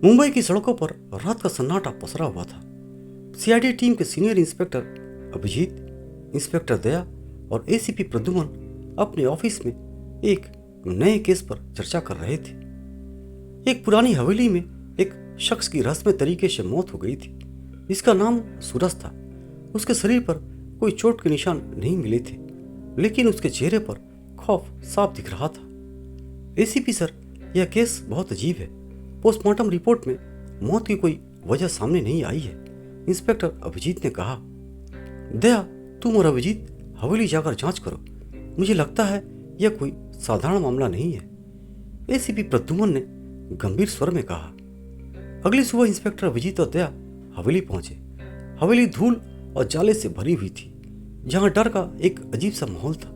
मुंबई की सड़कों पर रात का सन्नाटा पसरा हुआ था। सीआईडी टीम के सीनियर इंस्पेक्टर अभिजीत, इंस्पेक्टर दया और एसीपी प्रद्युमन अपने ऑफिस में एक नए केस पर चर्चा कर रहे थे। एक पुरानी हवेली में एक शख्स की रहस्यमय तरीके से मौत हो गई थी। इसका नाम सूरज था। उसके शरीर पर कोई चोट के निशान नहीं मिले थे, लेकिन उसके चेहरे पर खौफ साफ दिख रहा था। एसीपी सर, यह केस बहुत अजीब है। पोस्टमार्टम रिपोर्ट में मौत की कोई वजह सामने नहीं आई है, इंस्पेक्टर अभिजीत ने कहा। दया, तुम और अभिजीत हवेली जाकर जांच करो। मुझे लगता है यह कोई साधारण मामला नहीं है, एसीपी प्रद्युमन ने गंभीर स्वर में कहा। अगली सुबह इंस्पेक्टर अभिजीत और दया हवेली पहुंचे। हवेली धूल और जाले से भरी हुई थी, जहां डर का एक अजीब सा माहौल था।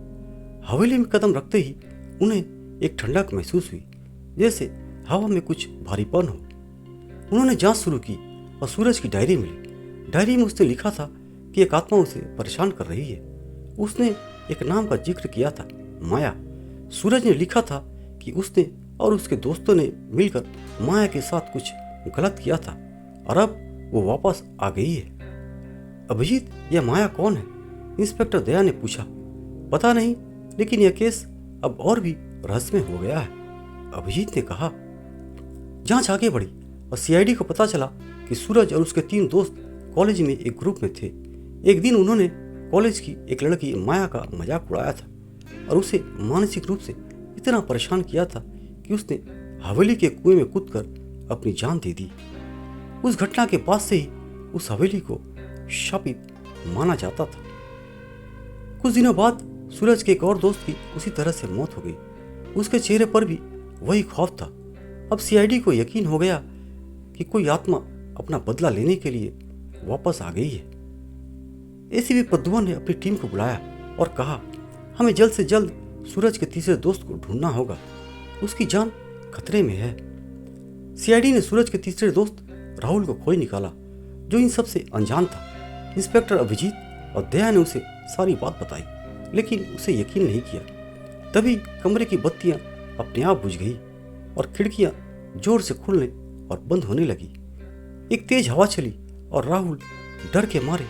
हवेली में कदम रखते ही उन्हें एक ठंडक महसूस हुई, जैसे हवा में कुछ भारीपन हो। उन्होंने जांच शुरू की और सूरज की डायरी मिली। डायरी में उसने लिखा था कि एक आत्मा उसे परेशान कर रही है। उसने एक नाम का जिक्र किया था, माया। सूरज ने लिखा था कि उसने और उसके दोस्तों ने मिलकर माया के साथ कुछ गलत किया था और अब वो वापस आ गई है। अभिजीत, यह माया कौन है? इंस्पेक्टर दया ने पूछा। पता नहीं, लेकिन यह केस अब और भी रहस्यमय हो गया है, अभिजीत ने कहा। जांच आगे बढ़ी और सीआईडी को पता चला कि सूरज और उसके 3 दोस्त कॉलेज में एक ग्रुप में थे। एक दिन उन्होंने कॉलेज की एक लड़की माया का मजाक उड़ाया था और उसे मानसिक रूप से इतना परेशान किया था कि उसने हवेली के कुएं में कूदकर अपनी जान दे दी। उस घटना के बाद से ही उस हवेली को शापित माना जाता था। कुछ दिनों बाद सूरज के एक और दोस्त की उसी तरह से मौत हो गई। उसके चेहरे पर भी वही खौफ था। अब सीआईडी को यकीन हो गया कि कोई आत्मा अपना बदला लेने के लिए वापस आ गई है। एसीपी प्रद्युमन ने अपनी टीम को बुलाया और कहा, हमें जल्द से जल्द सूरज के तीसरे दोस्त को ढूंढना होगा। उसकी जान खतरे में है। सीआईडी ने सूरज के तीसरे दोस्त राहुल को खोज निकाला, जो इन सब से अनजान था। इंस्पेक्टर अभिजीत और दया ने उसे सारी बात बताई, लेकिन उसे यकीन नहीं किया। तभी कमरे की बत्तियां अपने आप बुझ गई और खिड़कियां जोर से खुलने और बंद होने लगी। एक तेज हवा चली और राहुल डर के मारे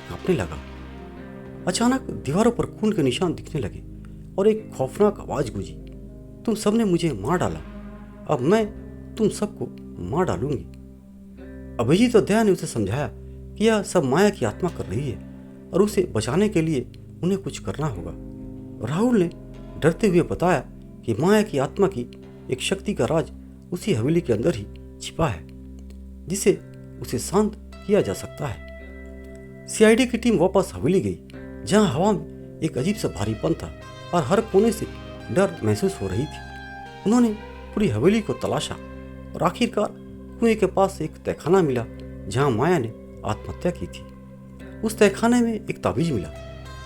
कांपने लगा। अचानक दीवारों पर खून के निशान दिखने लगे और एक खौफनाक आवाज गूंजी, तुम सबने मुझे मार डाला, अब मैं तुम सबको मार डालूंगी। अभिजीत और दया ने उसे समझाया कि यह सब माया की आत्मा कर रही है और उसे बचाने के लिए उन्हें कुछ करना होगा। राहुल ने डरते हुए बताया कि माया की आत्मा की एक शक्ति का राज उसी हवेली के अंदर ही छिपा है, जिसे उसे शांत किया जा सकता है। सीआईडी की टीम वापस हवेली गई, जहां हवा में एक अजीब सा भारीपन था और हर कोने से डर महसूस हो रही थी। उन्होंने पूरी हवेली को तलाशा और आखिरकार कुएं के पास एक तहखाना मिला, जहां माया ने आत्महत्या की थी। उस तहखाने में एक ताबीज मिला,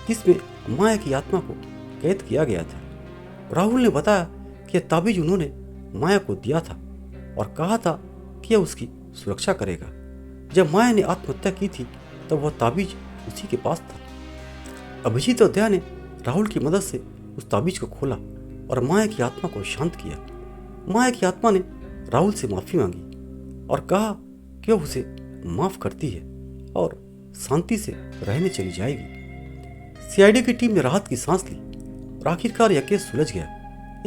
जिसमें माया की आत्मा को कैद किया गया था। राहुल ने बताया कि यह ताबीज उन्होंने माया को दिया था और कहा था कि यह उसकी सुरक्षा करेगा। जब माया ने आत्महत्या की थी, तब वह ताबीज उसी के पास था। अभिजीत और दया ने राहुल की मदद से उस ताबीज को खोला और माया की आत्मा को शांत किया। माया की आत्मा ने राहुल से माफी मांगी और कहा कि वह उसे माफ करती है और शांति से रहने चली जाएगी। सीआईडी की टीम ने राहत की सांस ली और आखिरकार यह केस सुलझ गया।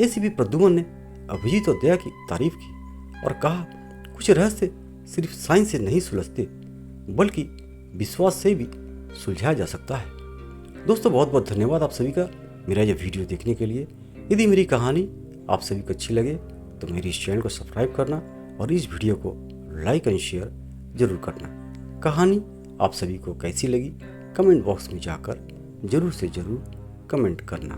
एसीपी प्रद्युमन ने अभिजीत और दया की तारीफ की और कहा, कुछ रहस्य सिर्फ साइंस से नहीं सुलझते, बल्कि विश्वास से भी सुलझाया जा सकता है। दोस्तों, बहुत बहुत धन्यवाद आप सभी का मेरा यह वीडियो देखने के लिए। यदि मेरी कहानी आप सभी को अच्छी लगे तो मेरे इस चैनल को सब्सक्राइब करना और इस वीडियो को लाइक एंड शेयर जरूर करना। कहानी आप सभी को कैसी लगी कमेंट बॉक्स में जाकर जरूर से जरूर कमेंट करना।